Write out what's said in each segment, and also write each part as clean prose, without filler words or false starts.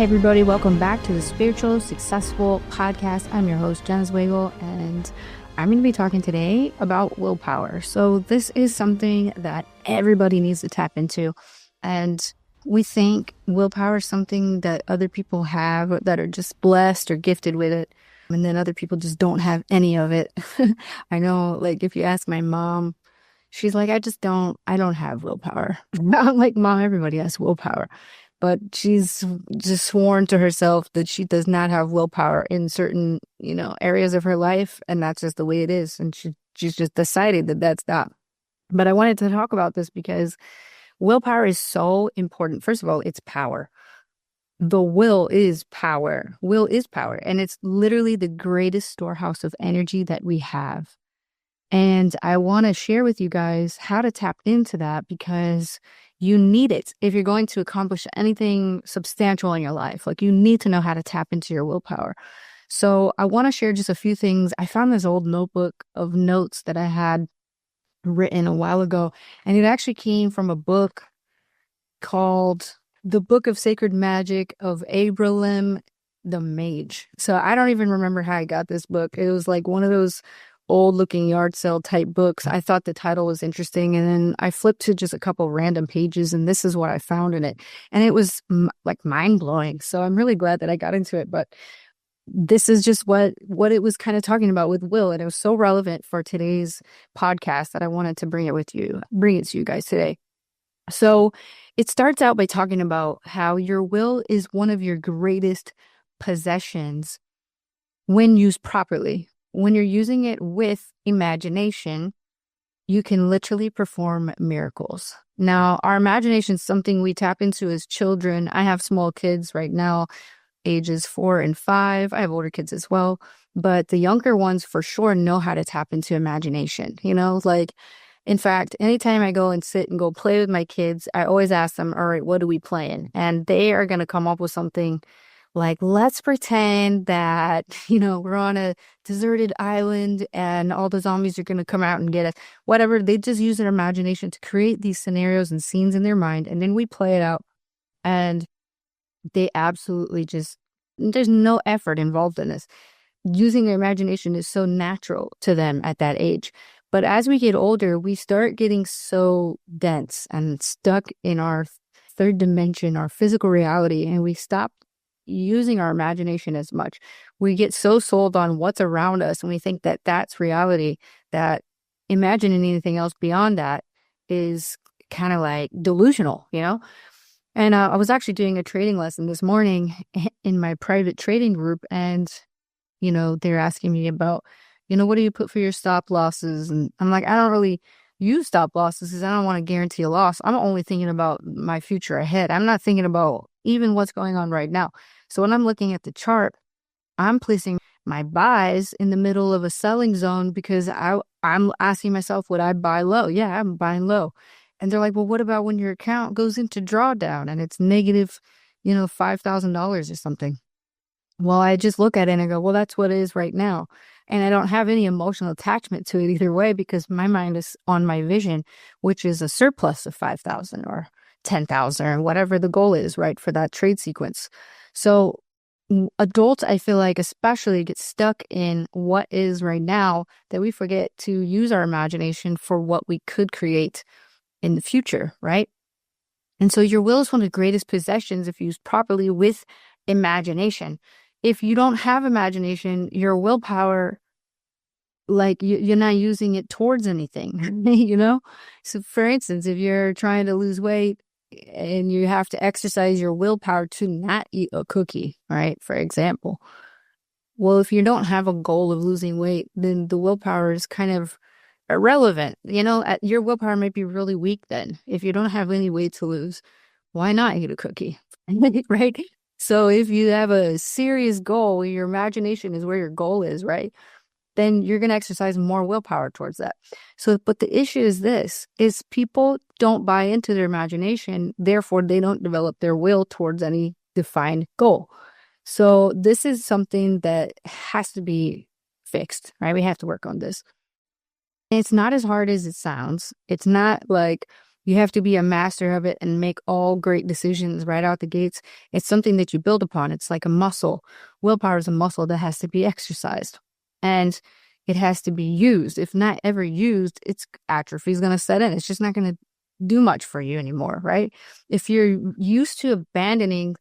Hey everybody, welcome back to the Spiritual Successful Podcast. I'm your host, Jenna Zwiegle, and I'm going to be talking today about willpower. So this is something that everybody needs to tap into. And we think willpower is something that other people have that are just blessed or gifted with it. And then other people just don't have any of it. I know, like, if you ask my mom, she's like, I don't have willpower. I'm like, Mom, everybody has willpower. But she's just sworn to herself that she does not have willpower in certain, areas of her life. And that's just the way it is. And she's just decided that that's that. But I wanted to talk about this because willpower is so important. First of all, it's power. The will is power. Will is power. And it's literally the greatest storehouse of energy that we have. And I want to share with you guys how to tap into that because you need it if you're going to accomplish anything substantial in your life. Like, you need to know how to tap into your willpower. So I want to share just a few things. I found this old notebook of notes that I had written a while ago, and it actually came from a book called The Book of Sacred Magic of Abraham the Mage. So I don't even remember how I got this book. It was like one of those old looking yard sale type books. I thought the title was interesting, and then I flipped to just a couple random pages, and this is what I found in it. And it was like mind blowing. So I'm really glad that I got into it. But this is just what it was kind of talking about with will, and it was so relevant for today's podcast that I wanted to bring it to you guys today. So it starts out by talking about how your will is one of your greatest possessions when used properly. When you're using it with imagination, you can literally perform miracles. Now, our imagination is something we tap into as children. I have small kids right now, ages 4 and 5. I have older kids as well. But the younger ones for sure know how to tap into imagination. In fact, anytime I go and sit and go play with my kids, I always ask them, all right, what are we playing? And they are going to come up with something like, let's pretend that, we're on a deserted island and all the zombies are going to come out and get us. Whatever. They just use their imagination to create these scenarios and scenes in their mind. And then we play it out. And they absolutely there's no effort involved in this. Using their imagination is so natural to them at that age. But as we get older, we start getting so dense and stuck in our third dimension, our physical reality, and we stop using our imagination as much. We get so sold on what's around us, and we think that that's reality, that imagining anything else beyond that is kind of like delusional, And I was actually doing a trading lesson this morning in my private trading group, and, they're asking me about, what do you put for your stop losses? And I'm like, I don't really use stop losses because I don't want to guarantee a loss. I'm only thinking about my future ahead. I'm not thinking about even what's going on right now. So when I'm looking at the chart, I'm placing my buys in the middle of a selling zone because I'm asking myself, would I buy low? Yeah, I'm buying low. And they're like, well, what about when your account goes into drawdown and it's negative, $5,000 or something? Well, I just look at it and I go, well, that's what it is right now. And I don't have any emotional attachment to it either way because my mind is on my vision, which is a surplus of 5,000 or 10,000 or whatever the goal is, right, for that trade sequence. So adults, I feel like, especially get stuck in what is right now, that we forget to use our imagination for what we could create in the future, right? And so your will is one of the greatest possessions if used properly with imagination. If you don't have imagination, your willpower, like you're not using it towards anything, So for instance, if you're trying to lose weight and you have to exercise your willpower to not eat a cookie, right? For example. Well, if you don't have a goal of losing weight, then the willpower is kind of irrelevant. Your willpower might be really weak then. If you don't have any weight to lose, why not eat a cookie? Right? So if you have a serious goal, your imagination is where your goal is, right? Then you're going to exercise more willpower towards that. So, but the issue is people don't buy into their imagination. Therefore, they don't develop their will towards any defined goal. So this is something that has to be fixed, right? We have to work on this. It's not as hard as it sounds. It's not like You have to be a master of it and make all great decisions right out the gates. It's something that you build upon. It's like a muscle. Willpower is a muscle that has to be exercised, and it has to be used. If not ever used, its atrophy is going to set in. It's just not going to do much for you anymore, right? If you're used to abandoning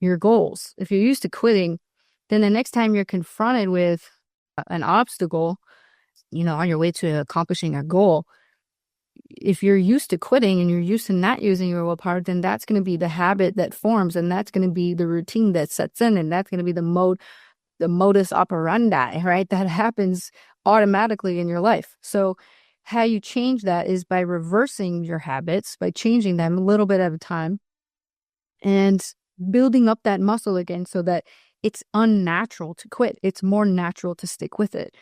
your goals, if you're used to quitting, then the next time you're confronted with an obstacle, on your way to accomplishing a goal, if you're used to quitting and you're used to not using your willpower, then that's going to be the habit that forms, and that's going to be the routine that sets in, and that's going to be the modus operandi, right? That happens automatically in your life. So how you change that is by reversing your habits, by changing them a little bit at a time and building up that muscle again so that it's unnatural to quit. It's more natural to stick with it.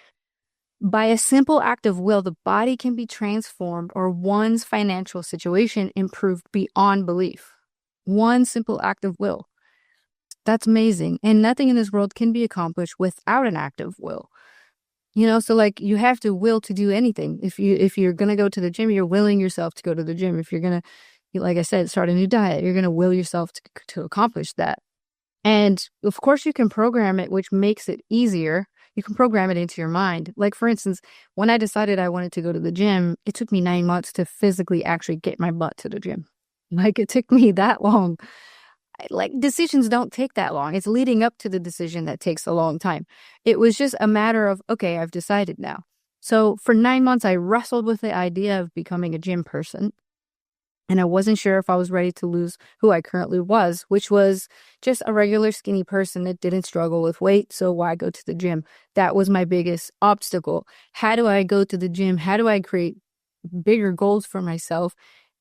By a simple act of will, the body can be transformed or one's financial situation improved beyond belief. One simple act of will. That's amazing. And nothing in this world can be accomplished without an act of will. So like you have to will to do anything. If you're going to go to the gym, you're willing yourself to go to the gym. If you're going to, like I said, start a new diet, you're going to will yourself to accomplish that. And of course you can program it, which makes it easier. You can program it into your mind. Like for instance, when I decided I wanted to go to the gym, it took me 9 months to physically actually get my butt to the gym. Like it took me that long. Like decisions don't take that long. It's leading up to the decision that takes a long time. It was just a matter of, okay, I've decided now. So for 9 months, I wrestled with the idea of becoming a gym person. And I wasn't sure if I was ready to lose who I currently was, which was just a regular skinny person that didn't struggle with weight. So why go to the gym? That was my biggest obstacle. How do I go to the gym? How do I create bigger goals for myself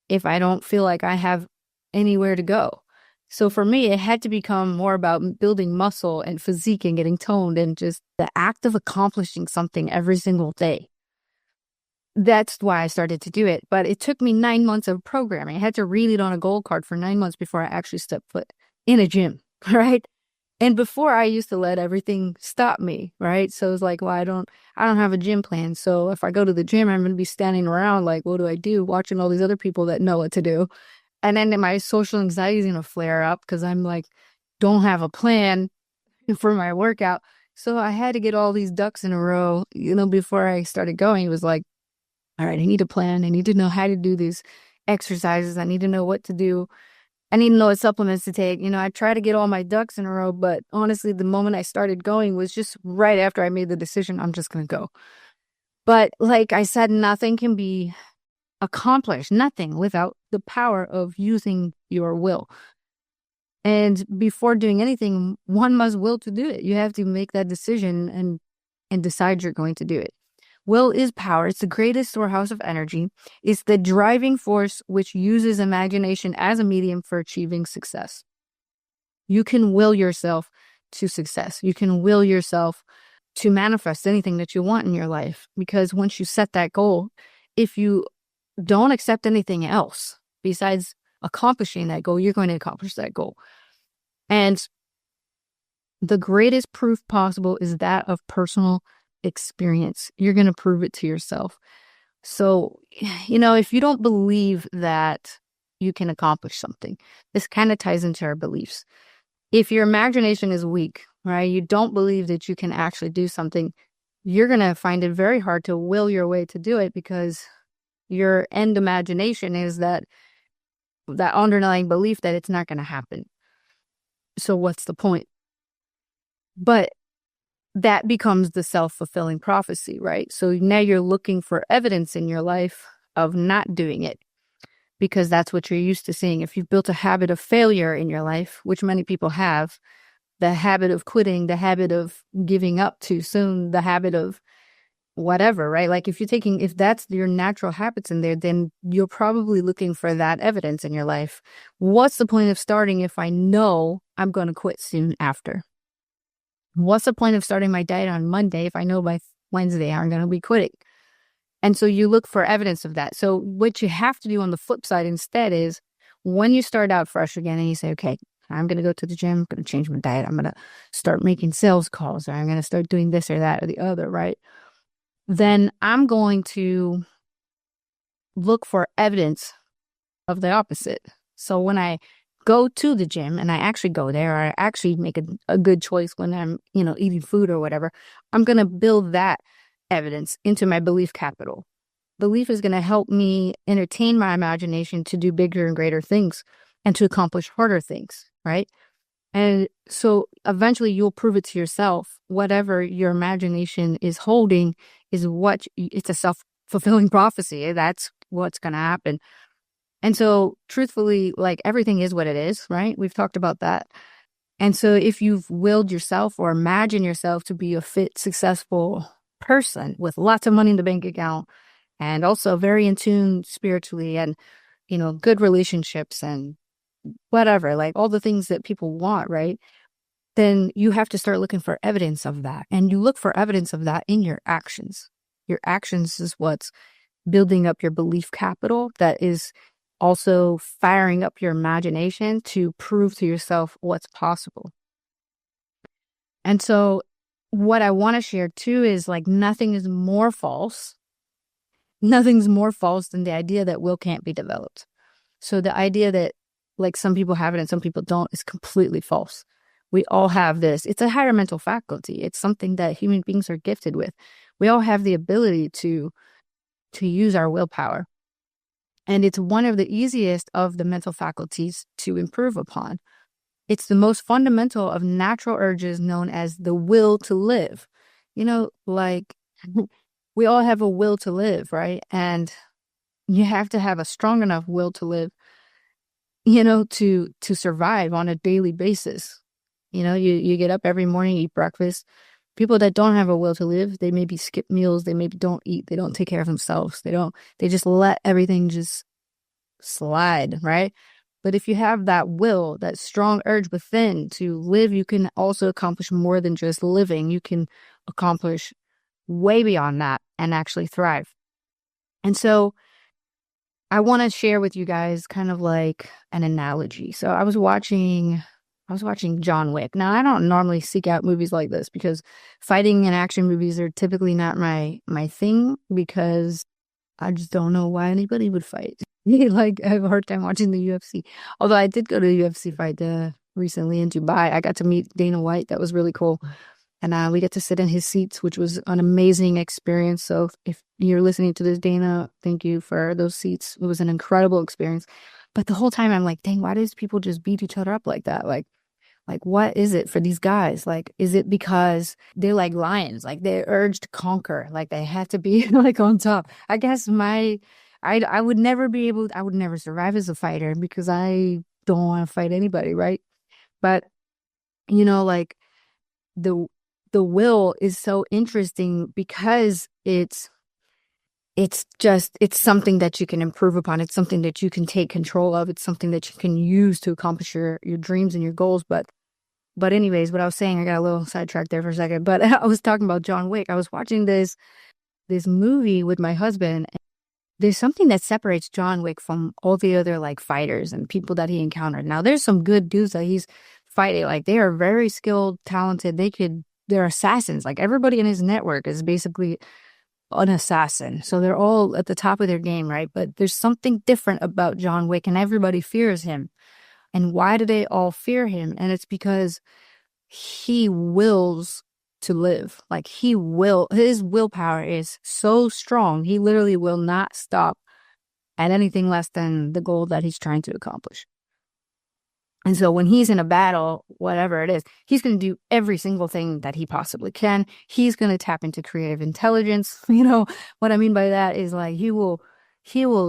if I don't feel like I have anywhere to go? So for me, it had to become more about building muscle and physique and getting toned and just the act of accomplishing something every single day. That's why I started to do it. But it took me 9 months of programming. I had to read it on a goal card for 9 months before I actually stepped foot in a gym, right? And before I used to let everything stop me, right? So it's like, well, I don't have a gym plan. So if I go to the gym, I'm going to be standing around like, what do I do? Watching all these other people that know what to do. And then my social anxiety is going to flare up because I'm like, don't have a plan for my workout. So I had to get all these ducks in a row, before I started going. It was like, all right, I need a plan. I need to know how to do these exercises. I need to know what to do. I need to know what supplements to take. I try to get all my ducks in a row, but honestly, the moment I started going was just right after I made the decision, I'm just going to go. But like I said, nothing can be accomplished, nothing without the power of using your will. And before doing anything, one must will to do it. You have to make that decision and decide you're going to do it. Will is power. It's the greatest storehouse of energy. It's the driving force which uses imagination as a medium for achieving success. You can will yourself to success. You can will yourself to manifest anything that you want in your life. Because once you set that goal, if you don't accept anything else besides accomplishing that goal, you're going to accomplish that goal. And the greatest proof possible is that of personal experience. You're going to prove it to yourself. So, if you don't believe that you can accomplish something, this kind of ties into our beliefs. If your imagination is weak, right, you don't believe that you can actually do something, you're going to find it very hard to will your way to do it because your end imagination is that underlying belief that it's not going to happen. So what's the point? But that becomes the self-fulfilling prophecy, right? So now you're looking for evidence in your life of not doing it because that's what you're used to seeing. If you've built a habit of failure in your life, which many people have, the habit of quitting, the habit of giving up too soon, the habit of whatever, right? Like if that's your natural habits in there, then you're probably looking for that evidence in your life. What's the point of starting if I know I'm going to quit soon after? What's the point of starting my diet on Monday if I know by Wednesday I'm going to be quitting? And so you look for evidence of that. So what you have to do on the flip side instead is when you start out fresh again and you say, okay, I'm going to go to the gym, I'm going to change my diet, I'm going to start making sales calls, or I'm going to start doing this or that or the other, right? Then I'm going to look for evidence of the opposite. So when I go to the gym and I actually go there, or I actually make a good choice when I'm, eating food or whatever, I'm going to build that evidence into my belief capital. Belief is going to help me entertain my imagination to do bigger and greater things and to accomplish harder things, right? And so eventually you'll prove it to yourself. Whatever your imagination is holding is it's a self-fulfilling prophecy. That's what's going to happen. And so truthfully, like everything is what it is, right? We've talked about that. And so if you've willed yourself or imagine yourself to be a fit, successful person with lots of money in the bank account and also very in tune spiritually and, good relationships and whatever, like all the things that people want, right? Then you have to start looking for evidence of that. And you look for evidence of that in your actions. Your actions is what's building up your belief capital that is also firing up your imagination to prove to yourself what's possible. And so what I want to share too is like nothing's more false than the idea that will can't be developed. So the idea that like some people have it and some people don't is completely false. We all have this. It's a higher mental faculty. It's something that human beings are gifted with. We all have the ability to use our willpower. And it's one of the easiest of the mental faculties to improve upon. It's the most fundamental of natural urges known as the will to live. Like we all have a will to live, right? And you have to have a strong enough will to live, to survive on a daily basis. You get up every morning, eat breakfast. People that don't have a will to live, they maybe skip meals, they maybe don't eat, they don't take care of themselves. They just let everything just slide, right? But if you have that will, that strong urge within to live, you can also accomplish more than just living. You can accomplish way beyond that and actually thrive. And so I want to share with you guys kind of like an analogy. So I was watching John Wick. Now, I don't normally seek out movies like this because fighting and action movies are typically not my thing because I just don't know why anybody would fight. Like, I have a hard time watching the UFC. Although I did go to a UFC fight recently in Dubai. I got to meet Dana White. That was really cool. And we get to sit in his seats, which was an amazing experience. So if you're listening to this, Dana, thank you for those seats. It was an incredible experience. But the whole time I'm like, dang, why does people just beat each other up like that? Like what is it for these guys? Like, is it because they're like lions? Like they're urged to conquer. Like they have to be like on top. I guess I would never survive as a fighter because I don't want to fight anybody, right? But, like the will is so interesting because it's something that you can improve upon. It's something that you can take control of. It's something that you can use to accomplish your dreams and your goals. But anyways, what I was saying, I got a little sidetracked there for a second, but I was talking about John Wick. I was watching this movie with my husband. There's something that separates John Wick from all the other like fighters and people that he encountered. Now there's some good dudes that he's fighting. Like they are very skilled, talented. They're assassins. Like everybody in his network is basically an assassin. So they're all at the top of their game, right? But there's something different about John Wick and everybody fears him. And why do they all fear him? And it's because he wills to live. Like his willpower is so strong. He literally will not stop at anything less than the goal that he's trying to accomplish. And so when he's in a battle, whatever it is, he's going to do every single thing that he possibly can. He's going to tap into creative intelligence. What I mean by that is like he will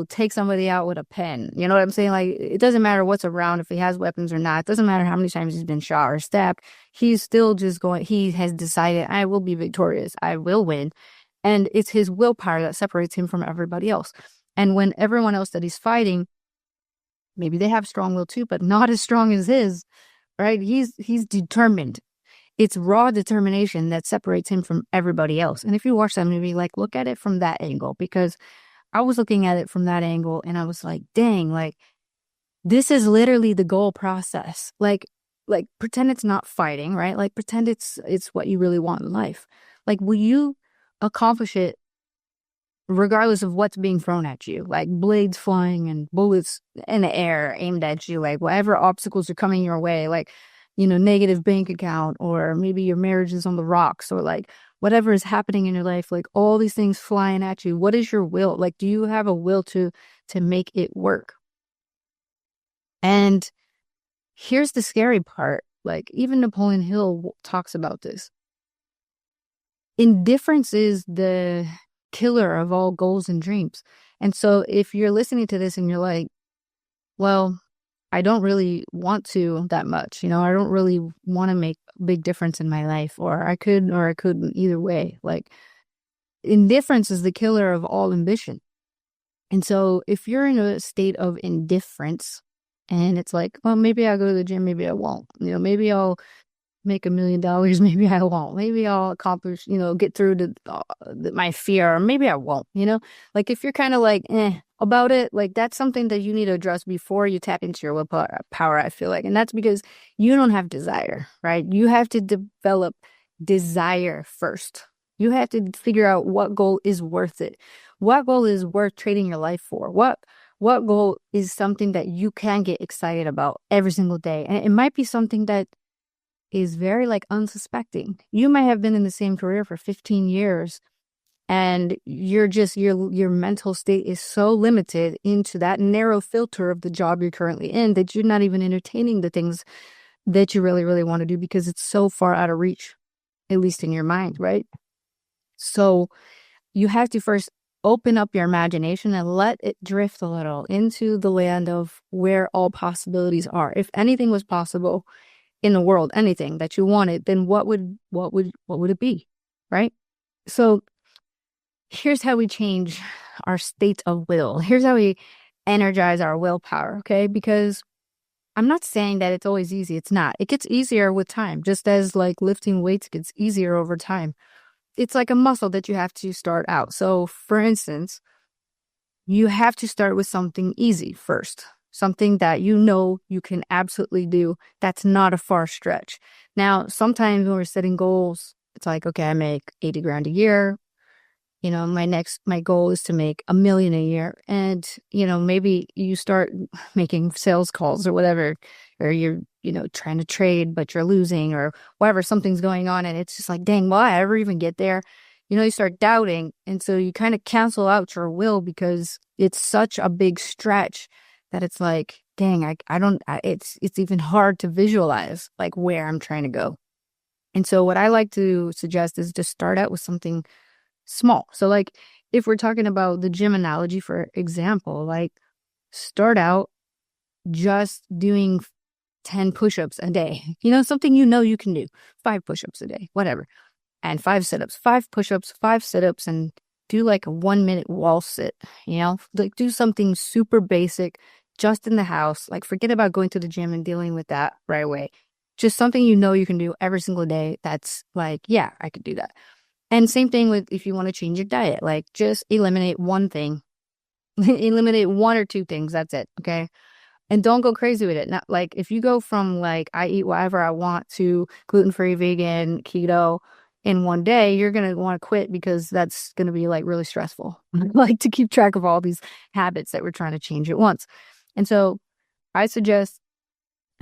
take somebody out with a pen. You know what I'm saying? Like it doesn't matter what's around, if he has weapons or not. It doesn't matter how many times he's been shot or stabbed. He's still just he has decided, I will be victorious. I will win. And it's his willpower that separates him from everybody else. And when everyone else that he's fighting, maybe they have strong will too, but not as strong as his, right? He's determined. It's raw determination that separates him from everybody else. And if you watch that movie, like look at it from that angle, because I was looking at it from that angle and I was like, dang, like this is literally the goal process. Like pretend it's not fighting, right? Like pretend it's what you really want in life. Like, will you accomplish it regardless of what's being thrown at you, like blades flying and bullets in the air aimed at you, like whatever obstacles are coming your way, like, negative bank account, or maybe your marriage is on the rocks, or like whatever is happening in your life, like all these things flying at you. What is your will? Like, do you have a will to make it work? And here's the scary part. Like, even Napoleon Hill talks about this. Indifference is the killer of all goals and dreams. And so if you're listening to this and you're like, well, I don't really want to that much, I don't really want to make a big difference in my life, or I couldn't, either way. Like, indifference is the killer of all ambition. And so if you're in a state of indifference and it's like, well, maybe I'll go to the gym, maybe I won't, maybe I'll make $1 million, maybe I won't, maybe I'll accomplish, get through to my fear, or maybe I won't, like if you're kind of like about it, like that's something that you need to address before you tap into your willpower, I feel like. And that's because you don't have desire, right? You have to develop desire first. You have to figure out what goal is worth it. What goal is worth trading your life for? What goal is something that you can get excited about every single day? And it might be something that is very like unsuspecting. You might have been in the same career for 15 years and you're just, your mental state is so limited into that narrow filter of the job you're currently in that you're not even entertaining the things that you really, really want to do because it's so far out of reach, at least in your mind, right? So you have to first open up your imagination and let it drift a little into the land of where all possibilities are. If anything was possible in the world, anything that you wanted, then what would it be, right? So here's how we change our state of will. Here's how we energize our willpower, okay? Because I'm not saying that it's always easy. It's not. It gets easier with time, just as like lifting weights gets easier over time. It's like a muscle that you have to start out. So for instance, you have to start with something easy first. Something that you can absolutely do. That's not a far stretch. Now, sometimes when we're setting goals, it's like, okay, I make 80 grand a year. My goal is to make $1 million a year. And, maybe you start making sales calls or whatever, or you're, trying to trade, but you're losing or whatever, something's going on. And it's just like, dang, will I ever even get there? You start doubting. And so you kind of cancel out your will because it's such a big stretch that it's like, dang, it's even hard to visualize like where I'm trying to go. And so what I like to suggest is to start out with something small. So like if we're talking about the gym analogy, for example, like start out just doing 10 push-ups a day, something you can do, 5 push-ups a day, whatever, and 5 sit-ups, 5 push-ups, 5 sit-ups, and do like a 1-minute wall sit, like do something super basic just in the house. Like forget about going to the gym and dealing with that right away. Just something you can do every single day. That's like, yeah, I could do that. And same thing with if you want to change your diet, like just eliminate one thing, eliminate 1 or 2 things. That's it. Okay. And don't go crazy with it. Not like if you go from like, I eat whatever I want to gluten-free, vegan, keto in one day, you're going to want to quit because that's going to be like really stressful, like to keep track of all these habits that we're trying to change at once. And so I suggest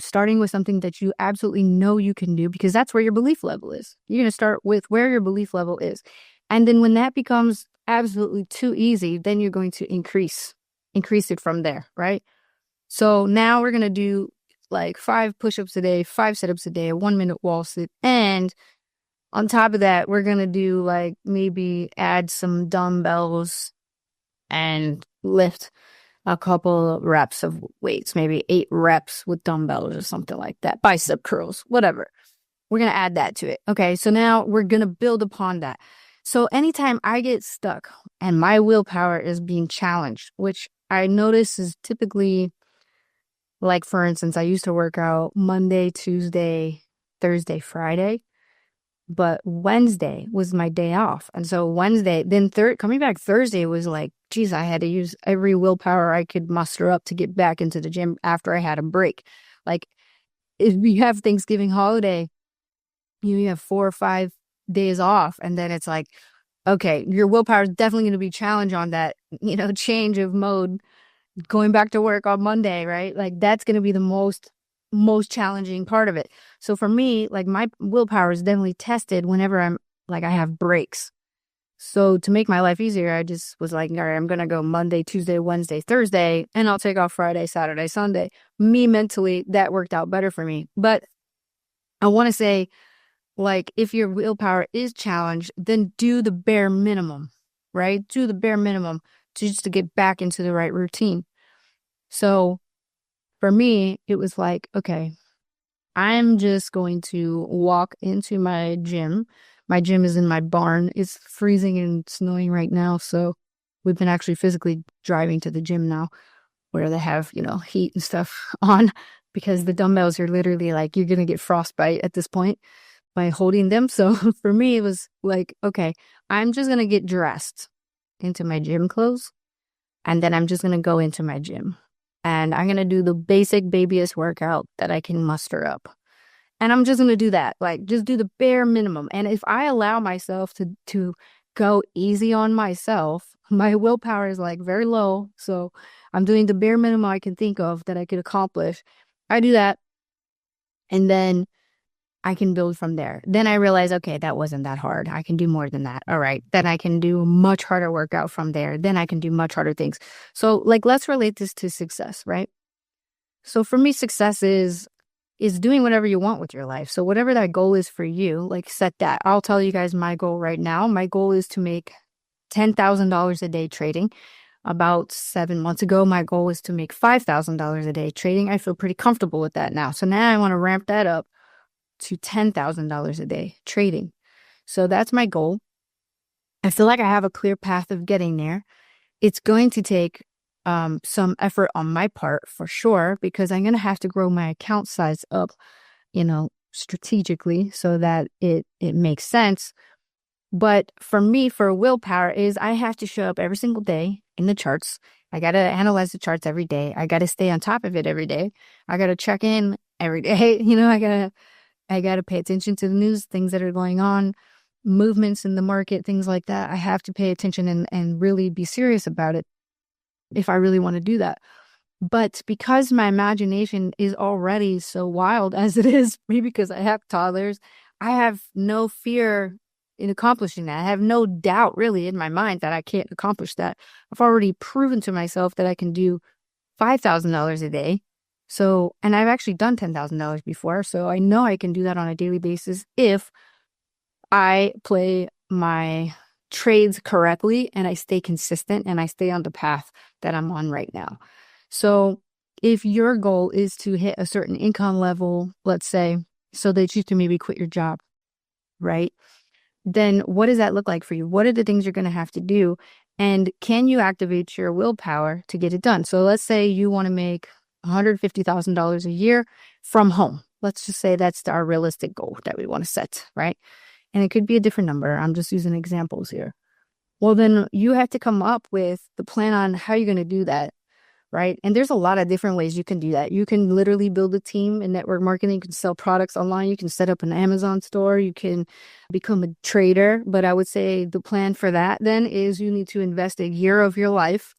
starting with something that you absolutely know you can do, because that's where your belief level is. You're going to start with where your belief level is. And then when that becomes absolutely too easy, then you're going to increase it from there, right? So now we're going to do like 5 push-ups a day, 5 sit-ups a day, a 1-minute wall sit. And on top of that, we're going to do like maybe add some dumbbells and lift a couple of reps of weights, maybe 8 reps with dumbbells or something like that, bicep curls, whatever. We're going to add that to it. Okay, so now we're going to build upon that. So anytime I get stuck and my willpower is being challenged, which I notice is typically, like for instance, I used to work out Monday, Tuesday, Thursday, Friday. But Wednesday was my day off. And so Wednesday, then coming back Thursday was like, geez, I had to use every willpower I could muster up to get back into the gym after I had a break. Like if you have Thanksgiving holiday, you have 4 or 5 days off. And then it's like, okay, your willpower is definitely going to be challenged on that, change of mode, going back to work on Monday, right? Like that's going to be the most challenging part of it. So for me, like my willpower is definitely tested whenever I have breaks. So to make my life easier, I just was like, all right, I'm going to go Monday, Tuesday, Wednesday, Thursday, and I'll take off Friday, Saturday, Sunday. Me mentally, that worked out better for me. But I want to say, like, if your willpower is challenged, then do the bare minimum, right? Do the bare minimum just to get back into the right routine. So for me, it was like, okay, I'm just going to walk into my gym. My gym is in my barn. It's freezing and snowing right now. So we've been actually physically driving to the gym now where they have, heat and stuff on because the dumbbells are literally like, you're going to get frostbite at this point by holding them. So for me, it was like, okay, I'm just going to get dressed into my gym clothes. And then I'm just going to go into my gym. And I'm going to do the basic babyest workout that I can muster up. And I'm just going to do that. Like, just do the bare minimum. And if I allow myself to go easy on myself, my willpower is like very low. So I'm doing the bare minimum I can think of that I could accomplish. I do that. And then I can build from there. Then I realize, okay, that wasn't that hard. I can do more than that. All right. Then I can do a much harder workout from there. Then I can do much harder things. So like, let's relate this to success, right? So for me, success is doing whatever you want with your life. So whatever that goal is for you, like set that. I'll tell you guys my goal right now. My goal is to make $10,000 a day trading. About 7 months ago, my goal was to make $5,000 a day trading. I feel pretty comfortable with that now. So now I want to ramp that up to $10,000 a day trading. So that's my goal. I feel like I have a clear path of getting there. It's going to take some effort on my part for sure, because I'm going to have to grow my account size up, strategically so that it makes sense. But for me, for willpower is I have to show up every single day in the charts. I got to analyze the charts every day. I got to stay on top of it every day. I got to check in every day. I got to pay attention to the news, things that are going on, movements in the market, things like that. I have to pay attention and really be serious about it if I really want to do that. But because my imagination is already so wild as it is, maybe because I have toddlers, I have no fear in accomplishing that. I have no doubt really in my mind that I can't accomplish that. I've already proven to myself that I can do $5,000 a day. So, and I've actually done $10,000 before. So I know I can do that on a daily basis if I play my trades correctly and I stay consistent and I stay on the path that I'm on right now. So if your goal is to hit a certain income level, let's say, so that you can maybe quit your job, right? Then what does that look like for you? What are the things you're going to have to do? And can you activate your willpower to get it done? So let's say you want to make $150,000 a year from home. Let's just say that's our realistic goal that we want to set, right? And it could be a different number. I'm just using examples here. Well, then you have to come up with the plan on how you're going to do that, right? And there's a lot of different ways you can do that. You can literally build a team in network marketing. You can sell products online. You can set up an Amazon store. You can become a trader. But I would say the plan for that then is you need to invest a year of your life.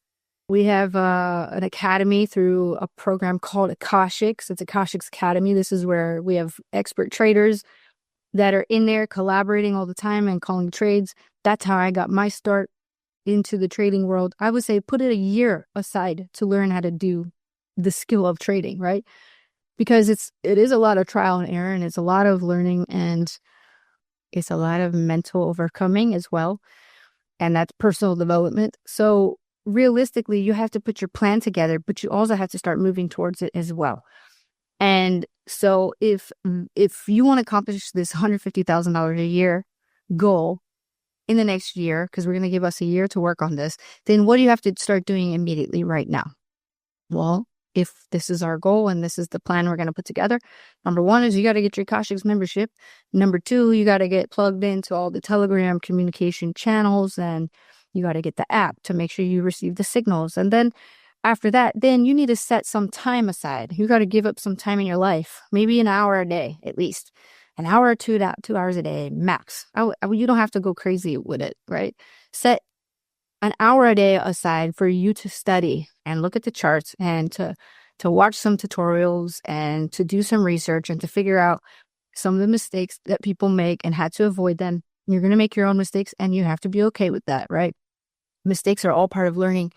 We have an academy through a program called Akashics. It's Akashics Academy. This is where we have expert traders that are in there collaborating all the time and calling trades. That's how I got my start into the trading world. I would say put it a year aside to learn how to do the skill of trading, right? Because it is a lot of trial and error, and it's a lot of learning, and it's a lot of mental overcoming as well. And that's personal development. So realistically, you have to put your plan together, but you also have to start moving towards it as well. And so if you want to accomplish this $150,000 a year goal in the next year, because we're going to give us a year to work on this, then what do you have to start doing immediately right now? Well, if this is our goal and this is the plan we're going to put together, number one is you got to get your Akashics membership. Number two, you got to get plugged into all the Telegram communication channels, and you got to get the app to make sure you receive the signals. And then after that, then you need to set some time aside. You got to give up some time in your life, maybe an hour a day at least. an hour or 2 hours a day max. You don't have to go crazy with it, right? Set an hour a day aside for you to study and look at the charts and to watch some tutorials and to do some research and to figure out some of the mistakes that people make and how to avoid them. You're going to make your own mistakes and you have to be okay with that, right? Mistakes are all part of learning.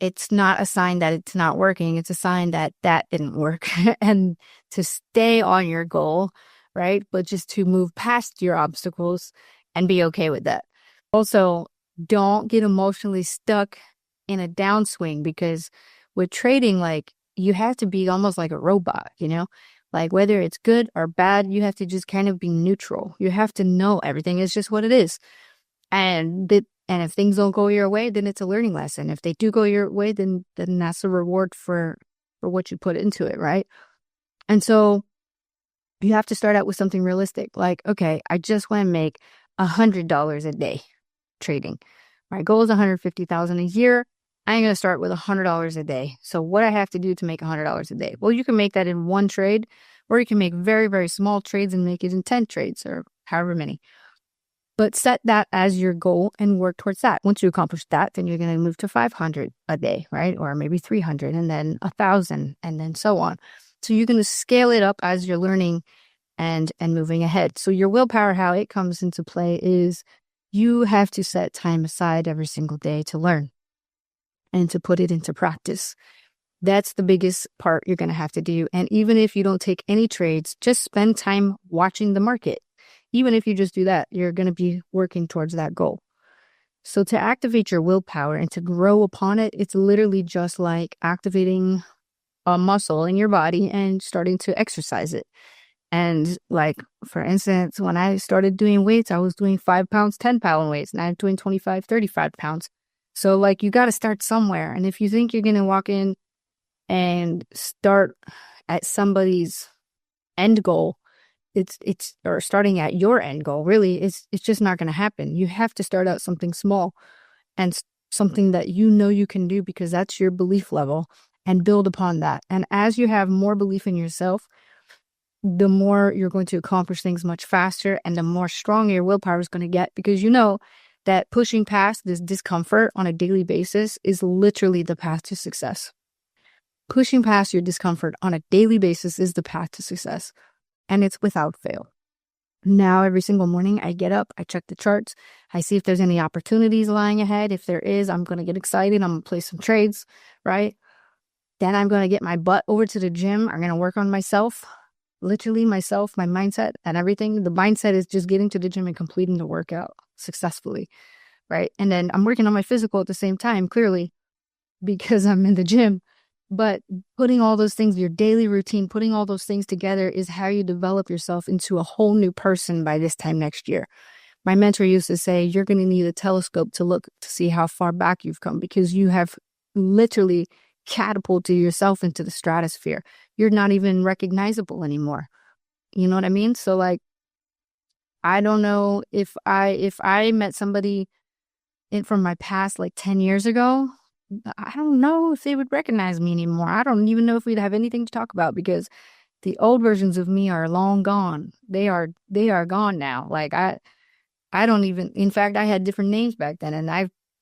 It's not a sign that it's not working. It's a sign that that didn't work and to stay on your goal, right? But just to move past your obstacles and be okay with that. Also, don't get emotionally stuck in a downswing, because with trading, like, you have to be almost like a robot, you know? Like, whether it's good or bad, you have to just kind of be neutral. You have to know everything is just what it is. And if things don't go your way, then it's a learning lesson. If they do go your way, then that's a reward for what you put into it, right? And so you have to start out with something realistic. Like, okay, I just want to make $100 a day trading. My goal is $150,000 a year. I'm going to start with $100 a day. So what I have to do to make $100 a day? Well, you can make that in one trade, or you can make very, very small trades and make it in 10 trades or however many. But set that as your goal and work towards that. Once you accomplish that, then you're going to move to 500 a day, right? Or maybe 300 and then 1,000 and then so on. So you're going to scale it up as you're learning and moving ahead. So your willpower, how it comes into play is you have to set time aside every single day to learn and to put it into practice. That's the biggest part you're going to have to do. And even if you don't take any trades, just spend time watching the market. Even if you just do that, you're going to be working towards that goal. So to activate your willpower and to grow upon it, it's literally just like activating a muscle in your body and starting to exercise it. And like, for instance, when I started doing weights, I was doing 5 pounds, 10-pound weights. Now I'm doing 25, 35 pounds. So like, you got to start somewhere. And if you think you're going to walk in and start at somebody's end goal, it's or starting at your end goal, really, it's just not going to happen. You have to start out something small and something that you know you can do, because that's your belief level, and build upon that. And as you have more belief in yourself, the more you're going to accomplish things much faster, and the more strong your willpower is going to get, because you know that pushing past this discomfort on a daily basis is literally the path to success. Pushing past your discomfort on a daily basis is the path to success, and it's without fail. Now, every single morning I get up, I check the charts, I see if there's any opportunities lying ahead. If there is, I'm going to get excited. I'm going to play some trades, right? Then I'm going to get my butt over to the gym. I'm going to work on myself. Literally myself, my mindset and everything. The mindset is just getting to the gym and completing the workout successfully, right? And then I'm working on my physical at the same time, clearly, because I'm in the gym. But putting all those things, your daily routine, putting all those things together is how you develop yourself into a whole new person by this time next year. My mentor used to say, you're going to need a telescope to look to see how far back you've come, because you have literally catapulted yourself into the stratosphere. You're not even recognizable anymore. You know what I mean? So like, I don't know if I met somebody from my past like 10 years ago, I don't know if they would recognize me anymore. I don't even know if we'd have anything to talk about, because the old versions of me are long gone. They are gone now. Like I don't even, in fact, I had different names back then, and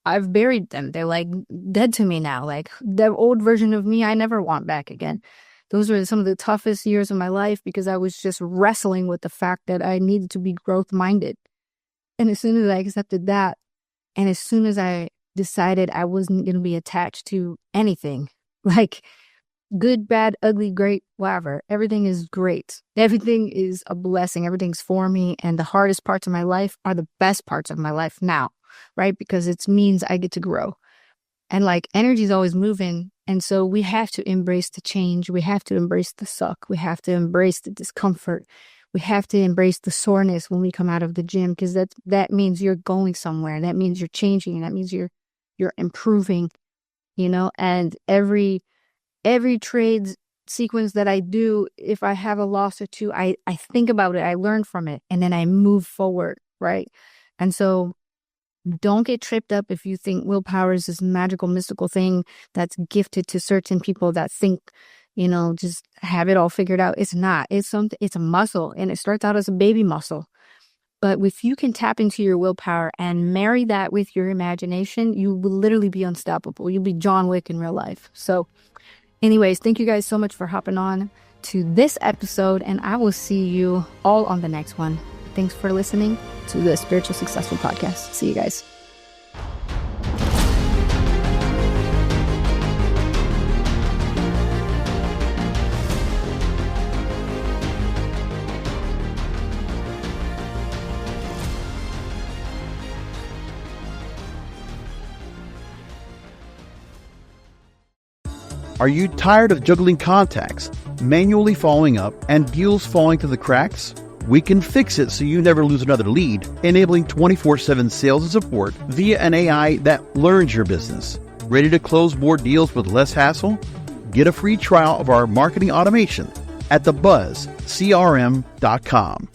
I've buried them. They're like dead to me now. Like the old version of me, I never want back again. Those were some of the toughest years of my life, because I was just wrestling with the fact that I needed to be growth minded. And as soon as I accepted that, and as soon as I decided I wasn't going to be attached to anything, like good, bad, ugly, great, whatever, everything is great. Everything is a blessing. Everything's for me. And the hardest parts of my life are the best parts of my life now, right? Because it means I get to grow. And like, energy is always moving. And so we have to embrace the change. We have to embrace the suck. We have to embrace the discomfort. We have to embrace the soreness when we come out of the gym, because that means you're going somewhere. That means you're changing. That means you're improving, you know. And every trade sequence that I do, if I have a loss or two, I think about it, I learn from it, and then I move forward, right? And so don't get tripped up if you think willpower is this magical, mystical thing that's gifted to certain people that think just have it all figured out. It's not. It's a muscle, and it starts out as a baby muscle. But if you can tap into your willpower and marry that with your imagination, you will literally be unstoppable. You'll be John Wick in real life. So anyways, thank you guys so much for hopping on to this episode, and I will see you all on the next one. Thanks for listening to the Spiritual Successful Podcast. See you guys. Are you tired of juggling contacts, manually following up, and deals falling through the cracks? We can fix it so you never lose another lead, enabling 24/7 sales and support via an AI that learns your business. Ready to close more deals with less hassle? Get a free trial of our marketing automation at thebuzzcrm.com.